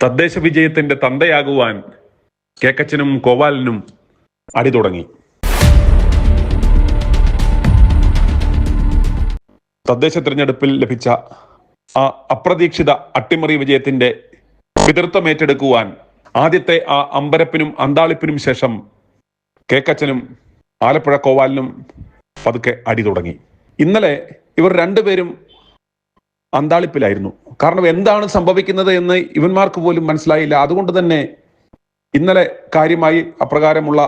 തദ്ദേശ വിജയത്തിന്റെ തന്തയാകുവാൻ കേക്കച്ചനും കോവാലനും അടി തുടങ്ങി. തദ്ദേശ തിരഞ്ഞെടുപ്പിൽ ലഭിച്ച ആ അപ്രതീക്ഷിത അട്ടിമറി വിജയത്തിന്റെ പിതൃത്വം ഏറ്റെടുക്കുവാൻ ആദ്യത്തെ ആ അമ്പരപ്പിനും അന്താളിപ്പിനും ശേഷം കേക്കച്ചനും ആലപ്പുഴ കോവാലനും പതുക്കെ അടി തുടങ്ങി. ഇന്നലെ ഇവർ രണ്ടുപേരും അന്താളിപ്പിലായിരുന്നു. കാരണം എന്താണ് സംഭവിക്കുന്നത് എന്ന് ഇവന്മാർക്ക് പോലും മനസ്സിലായില്ല. അതുകൊണ്ട് തന്നെ ഇന്നലെ കാര്യമായി അപ്രകാരമുള്ള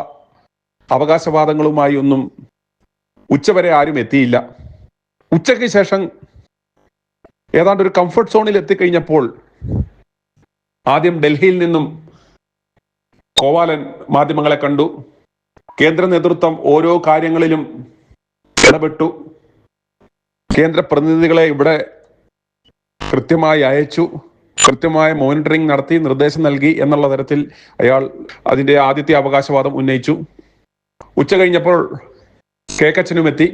അവകാശവാദങ്ങളുമായി ഒന്നും ഉച്ചവരെ ആരും എത്തിയില്ല. ഉച്ചയ്ക്ക് ശേഷം ഏതാണ്ട് ഒരു കംഫർട്ട് സോണിൽ എത്തിക്കഴിഞ്ഞപ്പോൾ ആദ്യം ഡൽഹിയിൽ നിന്നും കോവാലൻ മാധ്യമങ്ങളെ കണ്ടു. കേന്ദ്ര നേതൃത്വം ഓരോ കാര്യങ്ങളിലും ഇടപെട്ടു. കേന്ദ്ര പ്രതിനിധികളെ ഇവിടെ കൃത്യമായി അയച്ചു, കൃത്യമായ മോണിറ്ററിംഗ് നടത്തി നിർദ്ദേശം നൽകി എന്നുള്ള തരത്തിൽ അയാൾ അതിന്റെ ആദ്യത്തെ അവകാശവാദം ഉന്നയിച്ചു. ഉച്ച കഴിഞ്ഞപ്പോൾ കേക്കച്ചനും എത്തി.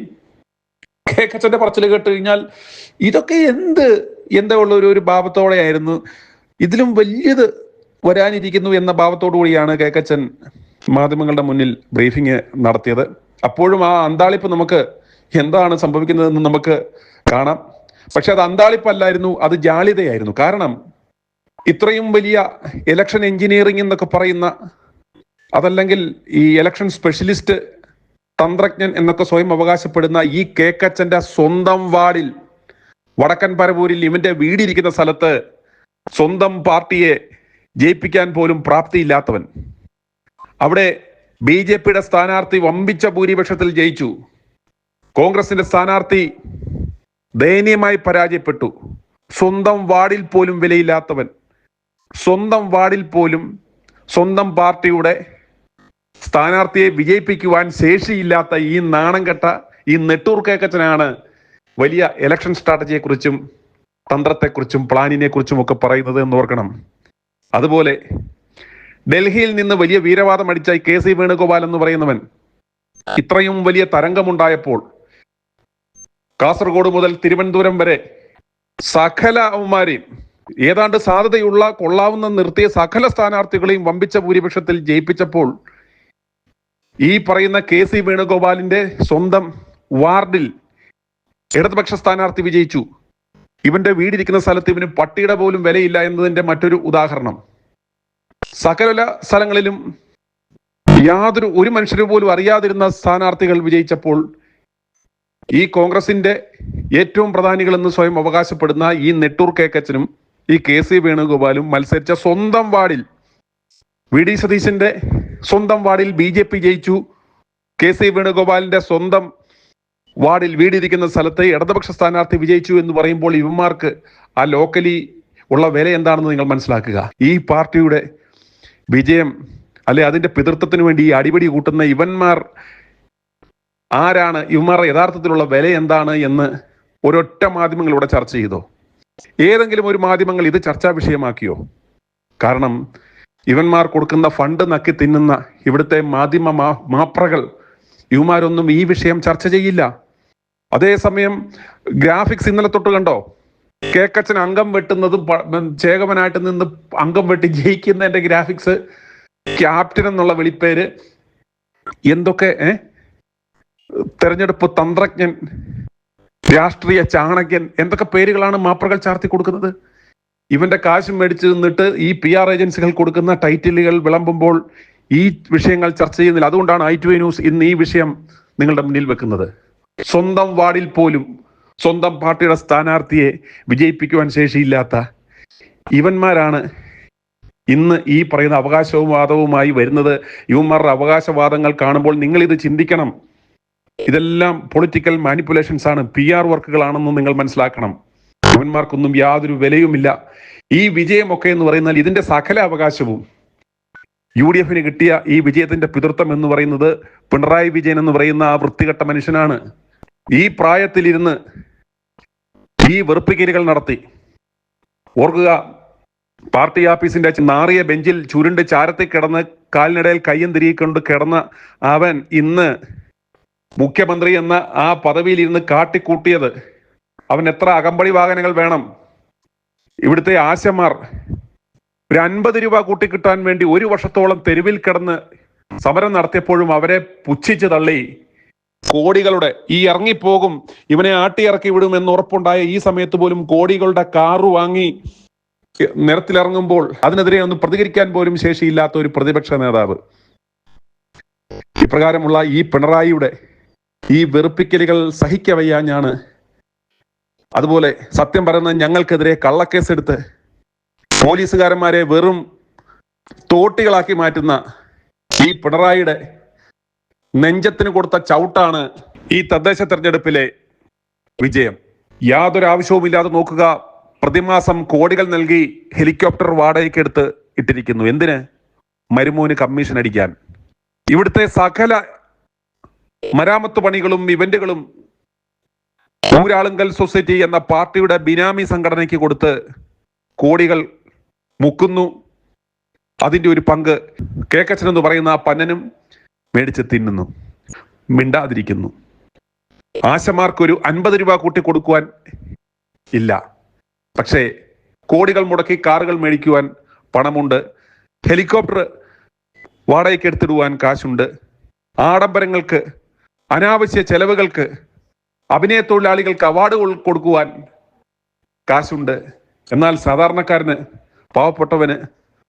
കേക്കച്ചന്റെ പറച്ചിൽ കേട്ട് കഴിഞ്ഞാൽ ഇതൊക്കെ എന്താ ഉള്ള ഒരു ഭാവത്തോടെയായിരുന്നു, ഇതിലും വലിയത് വരാനിരിക്കുന്നു എന്ന ഭാവത്തോടു കൂടിയാണ് കേക്കച്ചൻ മാധ്യമങ്ങളുടെ മുന്നിൽ ബ്രീഫിംഗ് നടത്തിയത്. അപ്പോഴും ആ അന്താളിപ്പ് നമുക്ക് എന്താണ് സംഭവിക്കുന്നതെന്ന് നമുക്ക് കാണാം. പക്ഷെ അത് അന്താളിപ്പല്ലായിരുന്നു, അത് ജാള്യതയായിരുന്നു. കാരണം ഇത്രയും വലിയ ഇലക്ഷൻ എഞ്ചിനീയറിംഗ് എന്നൊക്കെ പറയുന്ന, അതല്ലെങ്കിൽ ഈ ഇലക്ഷൻ സ്പെഷ്യലിസ്റ്റ് തന്ത്രജ്ഞൻ എന്നൊക്കെ സ്വയം അവകാശപ്പെടുന്ന ഈ കേക്കച്ചന്റെ സ്വന്തം വാർഡിൽ വടക്കൻ പരവൂരിൽ ഇവന്റെ വീടിരിക്കുന്ന സ്ഥലത്ത് സ്വന്തം പാർട്ടിയെ ജയിപ്പിക്കാൻ പോലും പ്രാപ്തിയില്ലാത്തവൻ, അവിടെ BJP-യുടെ സ്ഥാനാർത്ഥി വമ്പിച്ച ഭൂരിപക്ഷത്തിൽ ജയിച്ചു, കോൺഗ്രസിന്റെ സ്ഥാനാർത്ഥി ദയനീയമായി പരാജയപ്പെട്ടു, സ്വന്തം വാർഡിൽ പോലും വിലയില്ലാത്തവൻ, സ്വന്തം വാർഡിൽ പോലും സ്വന്തം പാർട്ടിയുടെ സ്ഥാനാർത്ഥിയെ വിജയിപ്പിക്കുവാൻ ശേഷിയില്ലാത്ത ഈ നാണംകെട്ട ഈ നെട്ടൂർ കേക്കച്ചനാണ് വലിയ ഇലക്ഷൻ സ്ട്രാറ്റജിയെക്കുറിച്ചും തന്ത്രത്തെക്കുറിച്ചും പ്ലാനിനെ കുറിച്ചും ഒക്കെ പറയുന്നത് എന്ന് ഓർക്കണം. അതുപോലെ ഡൽഹിയിൽ നിന്ന് വലിയ വീരവാദം അടിച്ച KC വേണുഗോപാൽ എന്ന് പറയുന്നവൻ ഇത്രയും വലിയ തരംഗമുണ്ടായപ്പോൾ കാസർഗോഡ് മുതൽ തിരുവനന്തപുരം വരെ സകല അവന്മാരെയും ഏതാണ്ട് സാധ്യതയുള്ള കൊള്ളാവുന്ന നിർത്തിയ സകല സ്ഥാനാർത്ഥികളെയും വമ്പിച്ച ഭൂരിപക്ഷത്തിൽ ജയിപ്പിച്ചപ്പോൾ ഈ പറയുന്ന KC വേണുഗോപാലിന്റെ സ്വന്തം വാർഡിൽ ഇടതുപക്ഷ സ്ഥാനാർത്ഥി വിജയിച്ചു. ഇവന്റെ വീടിരിക്കുന്ന സ്ഥലത്ത് ഇവന് പട്ടിയുടെ പോലും വിലയില്ല എന്നതിന്റെ മറ്റൊരു ഉദാഹരണം. സകല സ്ഥലങ്ങളിലും ഒരു മനുഷ്യര് പോലും അറിയാതിരുന്ന സ്ഥാനാർത്ഥികൾ വിജയിച്ചപ്പോൾ ഈ കോൺഗ്രസിന്റെ ഏറ്റവും പ്രധാനികളെന്ന് സ്വയം അവകാശപ്പെടുന്ന ഈ നെട്ടൂർ കേക്കച്ചനും ഈ KC വേണുഗോപാലും മത്സരിച്ച സ്വന്തം വാർഡിൽ VD സതീശന്റെ സ്വന്തം വാർഡിൽ BJP ജയിച്ചു. KC വേണുഗോപാലിന്റെ സ്വന്തം വാർഡിൽ വീടിരിക്കുന്ന സ്ഥലത്ത് ഇടതുപക്ഷ സ്ഥാനാർത്ഥി വിജയിച്ചു എന്ന് പറയുമ്പോൾ ഇവന്മാർക്ക് ആ ലോക്കലി ഉള്ള വില എന്താണെന്ന് നിങ്ങൾ മനസ്സിലാക്കുക. ഈ പാർട്ടിയുടെ വിജയം അല്ലെ അതിന്റെ പിതൃത്വത്തിന് വേണ്ടി ഈ അടിപിടി കൂട്ടുന്ന ഇവന്മാർ ആരാണ്, ഇവന്മാരുടെ യഥാർത്ഥത്തിലുള്ള വില എന്താണ് എന്ന് ഒരൊറ്റ മാധ്യമങ്ങളിലൂടെ ചർച്ച ചെയ്തോ? ഏതെങ്കിലും ഒരു മാധ്യമങ്ങൾ ഇത് ചർച്ചാ വിഷയമാക്കിയോ? കാരണം ഇവന്മാർ കൊടുക്കുന്ന ഫണ്ട് നക്കി തിന്നുന്ന ഇവിടുത്തെ മാധ്യമ മാപ്രകൾ ഇവന്മാരൊന്നും ഈ വിഷയം ചർച്ച ചെയ്യില്ല. അതേസമയം ഗ്രാഫിക്സ് ഇന്നലെ തൊട്ട് കണ്ടോ? കേക്കച്ചൻ അംഗം വെട്ടുന്നതും ചേകവനായിട്ട് നിന്ന് അംഗം വെട്ടി ജയിക്കുന്നതിന്റെ ഗ്രാഫിക്സ്, ക്യാപ്റ്റൻ എന്നുള്ള വിളിപ്പേര്, എന്തൊക്കെ തെരഞ്ഞെടുപ്പ് തന്ത്രജ്ഞൻ, രാഷ്ട്രീയ ചാണക്യൻ, എന്തൊക്കെ പേരുകളാണ് മാപ്രകൾ ചാർത്തി കൊടുക്കുന്നത്. ഇവന്റെ കാശും മേടിച്ച് നിന്നിട്ട് ഈ PR ഏജൻസികൾ കൊടുക്കുന്ന ടൈറ്റിലുകൾ വിളമ്പുമ്പോൾ ഈ വിഷയങ്ങൾ ചർച്ച ചെയ്യുന്നില്ല. അതുകൊണ്ടാണ് i2i ന്യൂസ് ഇന്ന് ഈ വിഷയം നിങ്ങളുടെ മുന്നിൽ വെക്കുന്നത്. സ്വന്തം വാർഡിൽ പോലും സ്വന്തം പാർട്ടിയുടെ സ്ഥാനാർത്ഥിയെ വിജയിപ്പിക്കുവാൻ ശേഷിയില്ലാത്ത ഇവന്മാരാണ് ഇന്ന് ഈ പറയുന്ന അവകാശവാദവുമായി വരുന്നത്. ഇവന്മാരുടെ അവകാശവാദങ്ങൾ കാണുമ്പോൾ നിങ്ങൾ ഇത് ചിന്തിക്കണം. ഇതെല്ലാം പൊളിറ്റിക്കൽ മാനിപ്പുലേഷൻസ് ആണ്, PR വർക്കുകളാണെന്ന് നിങ്ങൾ മനസ്സിലാക്കണം. ഇവന്മാർക്കൊന്നും യാതൊരു വിലയുമില്ല. ഈ വിജയമൊക്കെ എന്ന് പറയുന്നാൽ ഇതിന്റെ സകല അവകാശവും UDF-ന് കിട്ടിയ ഈ വിജയത്തിന്റെ പിതൃത്വം എന്ന് പറയുന്നത് പിണറായി വിജയൻ എന്ന് പറയുന്ന ആ വൃത്തികെട്ട മനുഷ്യനാണ്. ഈ പ്രായത്തിലിരുന്ന് ഈ വെറുപ്പിക്കലുകൾ നടത്തി. ഓർക്കുക, പാർട്ടി ആഫീസിന്റെ നാറിയ ബെഞ്ചിൽ ചുരുണ്ട് ചാരത്തിൽ കിടന്ന് കാലിനിടയിൽ കയ്യും തിരികൊണ്ട് കിടന്ന അവൻ ഇന്ന് മുഖ്യമന്ത്രി എന്ന ആ പദവിയിൽ ഇരുന്ന് കാട്ടിക്കൂട്ടിയത്, അവൻ എത്ര അകമ്പടി വാഹനങ്ങൾ വേണം, ഇവിടുത്തെ ആശമാർ ഒരു 50 രൂപ കൂട്ടിക്കിട്ടാൻ വേണ്ടി 1 വർഷത്തോളം തെരുവിൽ കിടന്ന് സമരം നടത്തിയപ്പോഴും അവരെ പുച്ഛിച്ച് തള്ളി കോടികളുടെ ഈ ഇറങ്ങിപ്പോകും, ഇവനെ ആട്ടിയിറക്കി വിടും എന്ന് ഉറപ്പുണ്ടായ ഈ സമയത്ത് പോലും കോടികളുടെ കാറ് വാങ്ങി നിരത്തിലിറങ്ങുമ്പോൾ അതിനെതിരെ ഒന്ന് പ്രതികരിക്കാൻ പോലും ശേഷിയില്ലാത്ത ഒരു പ്രതിപക്ഷ നേതാവ്. ഇപ്രകാരമുള്ള ഈ പിണറായിയുടെ ഈ വെറുപ്പിക്കലുകൾ സഹിക്കവയ്യാഞ്ഞാണ്. അതുപോലെ സത്യം പറയുന്നത് ഞങ്ങൾക്കെതിരെ കള്ളക്കേസെടുത്ത് പോലീസുകാരന്മാരെ വെറും തോട്ടികളാക്കി മാറ്റുന്ന ഈ പിണറായിയുടെ നെഞ്ചത്തിന് കൊടുത്ത ചവിട്ടാണ് ഈ തദ്ദേശ തെരഞ്ഞെടുപ്പിലെ വിജയം. യാതൊരു ആവശ്യവുമില്ലാതെ നോക്കുക, പ്രതിമാസം കോടികൾ നൽകി ഹെലികോപ്റ്റർ വാടകയ്ക്ക് എടുത്ത് ഇട്ടിരിക്കുന്നു. എന്തിന്? മരുമോന് കമ്മീഷൻ അടിക്കാൻ. ഇവിടുത്തെ സകല മരാമത്ത് പണികളും ഇവന്റുകളും ഊരാളുങ്കൽ സൊസൈറ്റി എന്ന പാർട്ടിയുടെ ബിനാമി സംഘടനയ്ക്ക് കൊടുത്ത് കോടികൾ മുക്കുന്നു. അതിന്റെ ഒരു പങ്ക് കേക്കച്ചൻ എന്ന് പറയുന്ന ആ പന്നനും മേടിച്ച് തിന്നുന്നു, മിണ്ടാതിരിക്കുന്നു. ആശമാർക്കൊരു 50 രൂപ കൂട്ടി കൊടുക്കുവാൻ ഇല്ല, പക്ഷേ കോടികൾ മുടക്കി കാറുകൾ മേടിക്കുവാൻ പണമുണ്ട്, ഹെലികോപ്റ്റർ വാടകയ്ക്ക് എടുത്തിടുവാൻ കാശുണ്ട്, ആഡംബരങ്ങൾക്ക്, അനാവശ്യ ചെലവുകൾക്ക്, അഭിനയ തൊഴിലാളികൾക്ക് അവാർഡുകൾ കൊടുക്കുവാൻ കാശുണ്ട്. എന്നാൽ സാധാരണക്കാരന്, പാവപ്പെട്ടവന്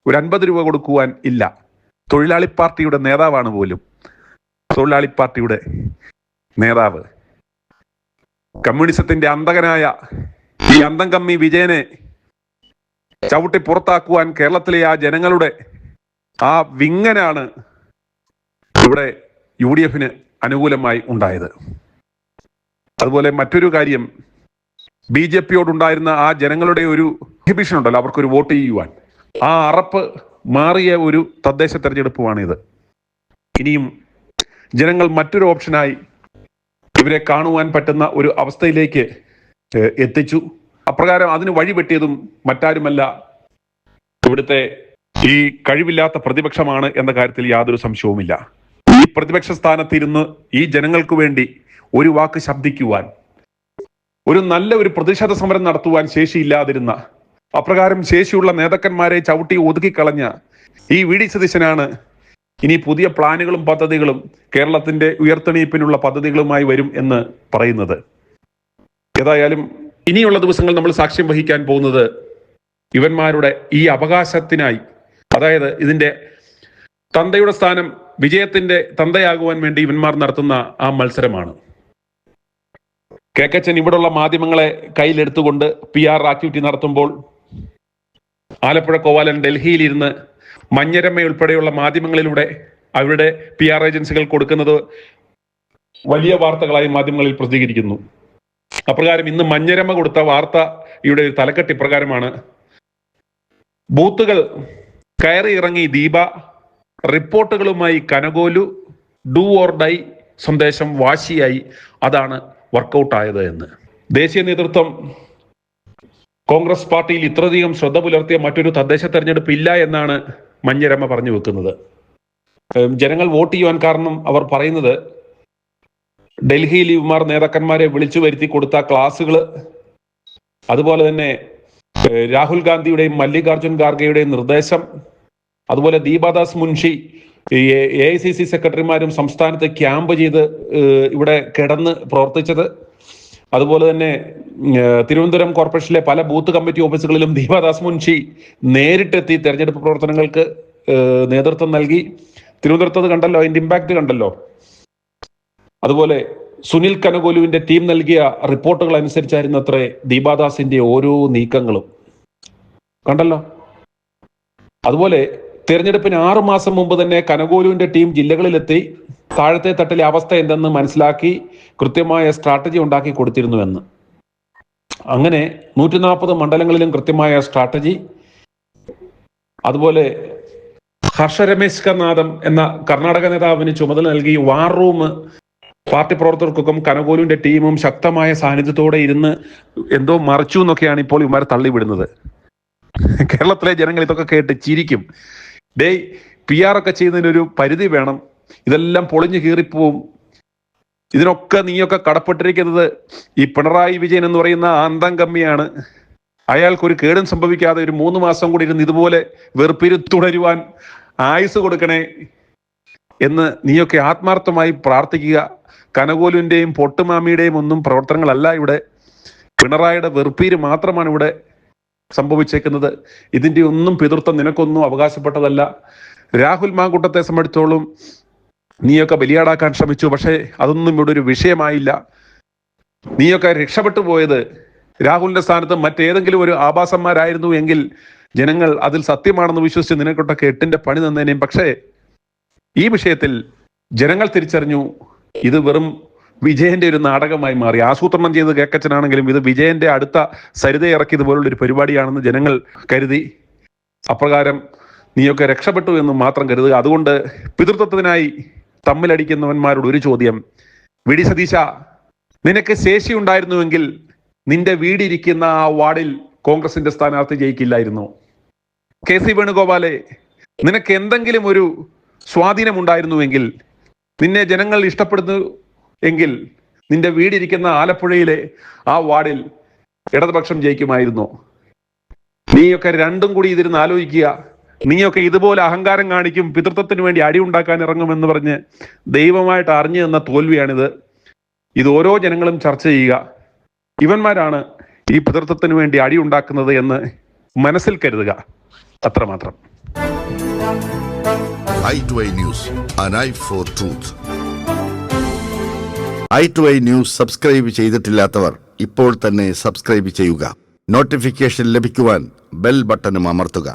ഒരു 50 രൂപ കൊടുക്കുവാൻ ഇല്ല. തൊഴിലാളി പാർട്ടിയുടെ നേതാവാണ് പോലും, തൊഴിലാളി പാർട്ടിയുടെ നേതാവ് കമ്മ്യൂണിസത്തിന്റെ അന്തകനായ ഈ അന്തം കമ്മി വിജയനെ ചവിട്ടി പുറത്താക്കുവാൻ കേരളത്തിലെ ആ ജനങ്ങളുടെ ആ വിങ്ങനാണ് ഇവിടെ UDF അനുകൂലമായി ഉണ്ടായത്. അതുപോലെ മറ്റൊരു കാര്യം, BJP-യോടുണ്ടായിരുന്ന ആ ജനങ്ങളുടെ ഒരു ഇൻഹിബിഷൻ ഉണ്ടല്ലോ, അവർക്കൊരു വോട്ട് ചെയ്യുവാൻ, ആ അറപ്പ് മാറിയ ഒരു തദ്ദേശ തെരഞ്ഞെടുപ്പുമാണിത്. ഇനിയും ജനങ്ങൾ മറ്റൊരു ഓപ്ഷനായി ഇവരെ കാണുവാൻ പറ്റുന്ന ഒരു അവസ്ഥയിലേക്ക് എത്തിച്ചു. അപ്രകാരം അതിന് വഴിവെട്ടിയതും മറ്റാരുമല്ല, ഇവിടുത്തെ ഈ കഴിവില്ലാത്ത പ്രതിപക്ഷമാണ് എന്ന കാര്യത്തിൽ യാതൊരു സംശയവുമില്ല. ഈ പ്രതിപക്ഷ സ്ഥാനത്തിരുന്ന് ഈ ജനങ്ങൾക്ക് വേണ്ടി ഒരു വാക്ക് ശബ്ദിക്കുവാൻ, ഒരു നല്ല ഒരു പ്രതിഷേധ സമരം നടത്തുവാൻ ശേഷിയില്ലാതിരുന്ന, അപ്രകാരം ശേഷിയുള്ള നേതാക്കന്മാരെ ചവിട്ടി ഒതുക്കിക്കളഞ്ഞ ഈ VD സതീശനാണ് ഇനി പുതിയ പ്ലാനുകളും പദ്ധതികളും കേരളത്തിന്റെ ഉയർത്തെണീപ്പിനുള്ള പദ്ധതികളുമായി വരും എന്ന് പറയുന്നത്. ഏതായാലും ഇനിയുള്ള ദിവസങ്ങൾ നമ്മൾ സാക്ഷ്യം വഹിക്കാൻ പോകുന്നത് ഇവന്മാരുടെ ഈ അവകാശത്തിനായി, അതായത് ഇതിന്റെ തന്തയുടെ സ്ഥാനം, വിജയത്തിന്റെ തന്തയാകുവാൻ വേണ്ടി ഇവന്മാർ നടത്തുന്ന ആ മത്സരമാണ്. കേക്കച്ചൻ ഇവിടുള്ള മാധ്യമങ്ങളെ കയ്യിലെടുത്തുകൊണ്ട് PR ആക്ടിവിറ്റി നടത്തുമ്പോൾ, ആലപ്പുഴ കോവാലൻ ഡൽഹിയിലിരുന്ന് മഞ്ഞരമ്മ ഉൾപ്പെടെയുള്ള മാധ്യമങ്ങളിലൂടെ അവരുടെ PR ഏജൻസികൾ കൊടുക്കുന്നത് വലിയ വാർത്തകളായി മാധ്യമങ്ങളിൽ പ്രസിദ്ധീകരിക്കുന്നു. അപ്രകാരം ഇന്ന് മഞ്ഞരമ്മ കൊടുത്ത വാർത്തയുടെ ഒരു തലക്കെട്ട് ഇപ്രകാരമാണ്: ബൂത്തുകൾ കയറി ഇറങ്ങി Deepa, റിപ്പോർട്ടുകളുമായി Kanugolu, do or die സന്ദേശം വാശിയായി, അതാണ് വർക്കൗട്ടായത് എന്ന്. ദേശീയ നേതൃത്വം കോൺഗ്രസ് പാർട്ടിയിൽ ഇത്രയധികം ശ്രദ്ധ പുലർത്തിയ മറ്റൊരു തദ്ദേശ തെരഞ്ഞെടുപ്പ് ഇല്ല എന്നാണ് മഞ്ഞരമ്മ പറഞ്ഞു വെക്കുന്നത്. ജനങ്ങൾ വോട്ട് ചെയ്യുവാൻ കാരണം അവർ പറയുന്നത് ഡൽഹിയിൽ ഇവന്മാർ നേതാക്കന്മാരെ വിളിച്ചു വരുത്തി കൊടുത്ത ക്ലാസുകൾ, അതുപോലെ തന്നെ രാഹുൽ ഗാന്ധിയുടെയും മല്ലികാർജുൻ ഖാർഗെയുടെയും നിർദ്ദേശം, അതുപോലെ ദീപാദാസ് മുൻഷി AICC സെക്രട്ടറിമാരും സംസ്ഥാനത്ത് ക്യാമ്പ് ചെയ്ത് ഇവിടെ കിടന്ന് പ്രവർത്തിച്ചത്, അതുപോലെ തന്നെ തിരുവനന്തപുരം കോർപ്പറേഷനിലെ പല ബൂത്ത് കമ്മിറ്റി ഓഫീസുകളിലും ദീപാദാസ് മുൻഷി നേരിട്ടെത്തി തെരഞ്ഞെടുപ്പ് പ്രവർത്തനങ്ങൾക്ക് നേതൃത്വം നൽകി. തിരുവനന്തപുരത്ത് കണ്ടല്ലോ, അതിന്റെ ഇമ്പാക്ട് കണ്ടല്ലോ. അതുപോലെ സുനിൽ കനകോലുവിന്റെ ടീം നൽകിയ റിപ്പോർട്ടുകൾ അനുസരിച്ചായിരുന്നു അത്രേ ദീപാദാസിന്റെ ഓരോ നീക്കങ്ങളും, കണ്ടല്ലോ. അതുപോലെ തെരഞ്ഞെടുപ്പിന് 6 മാസം മുമ്പ് തന്നെ കനകോലുവിന്റെ ടീം ജില്ലകളിലെത്തി താഴത്തെ തട്ടിലെ അവസ്ഥ എന്തെന്ന് മനസ്സിലാക്കി കൃത്യമായ സ്ട്രാറ്റജി ഉണ്ടാക്കി കൊടുത്തിരുന്നുവെന്ന്. അങ്ങനെ 140 മണ്ഡലങ്ങളിലും കൃത്യമായ സ്ട്രാറ്റജി. അതുപോലെ ഹർഷ രമേശ് കർനാഥം എന്ന കർണാടക നേതാവിന് ചുമതല നൽകി വാർ റൂം പാർട്ടി പ്രവർത്തകർക്കൊപ്പം കനകോലുവിന്റെ ടീമും ശക്തമായ സാന്നിധ്യത്തോടെ ഇരുന്ന് എന്തോ മറിച്ചു എന്നൊക്കെയാണ് ഇപ്പോൾ ഇവന്മാരെ തള്ളിവിടുന്നത്. കേരളത്തിലെ ജനങ്ങൾ ഇതൊക്കെ കേട്ട് ചിരിക്കും. PR ഒക്കെ ചെയ്യുന്നതിനൊരു പരിധി വേണം, ഇതെല്ലാം പൊളിഞ്ഞു കീറിപ്പോവും. ഇതിനൊക്കെ നീയൊക്കെ കടപ്പെട്ടിരിക്കുന്നത് ഈ പിണറായി വിജയൻ എന്ന് പറയുന്ന അന്തം കമ്മിയാണ്. അയാൾക്കൊരു കേടും സംഭവിക്കാതെ ഒരു 3 മാസം കൂടി ഇരുന്ന് ഇതുപോലെ വെറുപ്പിര് തുടരുവാൻ ആയുസ് കൊടുക്കണേ എന്ന് നീയൊക്കെ ആത്മാർത്ഥമായി പ്രാർത്ഥിക്കുക. കനകോലുവിന്റെയും പൊട്ടുമാമിയുടെയും ഒന്നും പ്രവർത്തനങ്ങളല്ല ഇവിടെ. പിണറായിയുടെ വെറുപ്പീര് മാത്രമാണ് ഇവിടെ സംഭവിച്ചേക്കുന്നത്. ഇതിന്റെ ഒന്നും പിതൃത്വം നിനക്കൊന്നും അവകാശപ്പെട്ടതല്ല. രാഹുൽ മാങ്കൂട്ടത്തെ സംബന്ധിച്ചോളം നീയൊക്കെ ബലിയാടാക്കാൻ ശ്രമിച്ചു, പക്ഷേ അതൊന്നും ഇവിടെ ഒരു വിഷയമായില്ല. നീയൊക്കെ രക്ഷപ്പെട്ടു പോയത് രാഹുലിന്റെ സ്ഥാനത്ത് മറ്റേതെങ്കിലും ഒരു ആഭാസന്മാരായിരുന്നു എങ്കിൽ ജനങ്ങൾ അതിൽ സത്യമാണെന്ന് വിശ്വസിച്ച് നിനക്കൊട്ടൊക്കെ 8ന്റെ പണി തന്നേനേയും. പക്ഷേ ഈ വിഷയത്തിൽ ജനങ്ങൾ തിരിച്ചറിഞ്ഞു ഇത് വെറും വിജയന്റെ ഒരു നാടകമായി മാറി. ആസൂത്രണം ചെയ്ത് കേക്കച്ചനാണെങ്കിലും ഇത് വിജയന്റെ അടുത്ത സരിതയെ ഇറക്കിയത് പോലുള്ള ഒരു പരിപാടിയാണെന്ന് ജനങ്ങൾ കരുതി. അപ്രകാരം നീയൊക്കെ രക്ഷപ്പെട്ടു എന്ന് മാത്രം കരുതുക. അതുകൊണ്ട് പിതൃത്വത്തിനായി തമ്മിലടിക്കുന്നവന്മാരോട് ഒരു ചോദ്യം. വി ഡി സതീശ, നിനക്ക് ശേഷി ഉണ്ടായിരുന്നുവെങ്കിൽ നിന്റെ വീടിരിക്കുന്ന ആ വാർഡിൽ കോൺഗ്രസിന്റെ സ്ഥാനാർത്ഥി ജയിക്കില്ലായിരുന്നു. കെ സി വേണുഗോപാലെ, നിനക്ക് എന്തെങ്കിലും ഒരു സ്വാധീനം ഉണ്ടായിരുന്നുവെങ്കിൽ, നിന്നെ ജനങ്ങൾ ഇഷ്ടപ്പെടുന്നു എങ്കിൽ നിന്റെ വീടിരിക്കുന്ന ആലപ്പുഴയിലെ ആ വാർഡിൽ ഇടതുപക്ഷം ജയിക്കുമായിരുന്നു. നീയൊക്കെ രണ്ടും കൂടി ഇതിരുന്ന് ആലോചിക്കുക. നീയൊക്കെ ഇതുപോലെ അഹങ്കാരം കാണിക്കും, പിതൃത്വത്തിന് വേണ്ടി അടി ഉണ്ടാക്കാൻ ഇറങ്ങുമെന്ന് പറഞ്ഞ് ദൈവമായിട്ട് അറിഞ്ഞു തന്ന തോൽവിയാണിത്. ഇത് ഓരോ ജനങ്ങളും ചർച്ച ചെയ്യുക. ഇവന്മാരാണ് ഈ പിതൃത്വത്തിന് വേണ്ടി അടി ഉണ്ടാക്കുന്നത് എന്ന് മനസ്സിൽ കരുതുക. അത്രമാത്രം. i2i News, an eye for truth. i2i News subscribe ചെയ്തിട്ടില്ലാത്തവർ ഇപ്പോൾ തന്നെ സബ്സ്ക്രൈബ് ചെയ്യുക. നോട്ടിഫിക്കേഷൻ ലഭിക്കുവാൻ ബെൽ ബട്ടണും അമർത്തുക.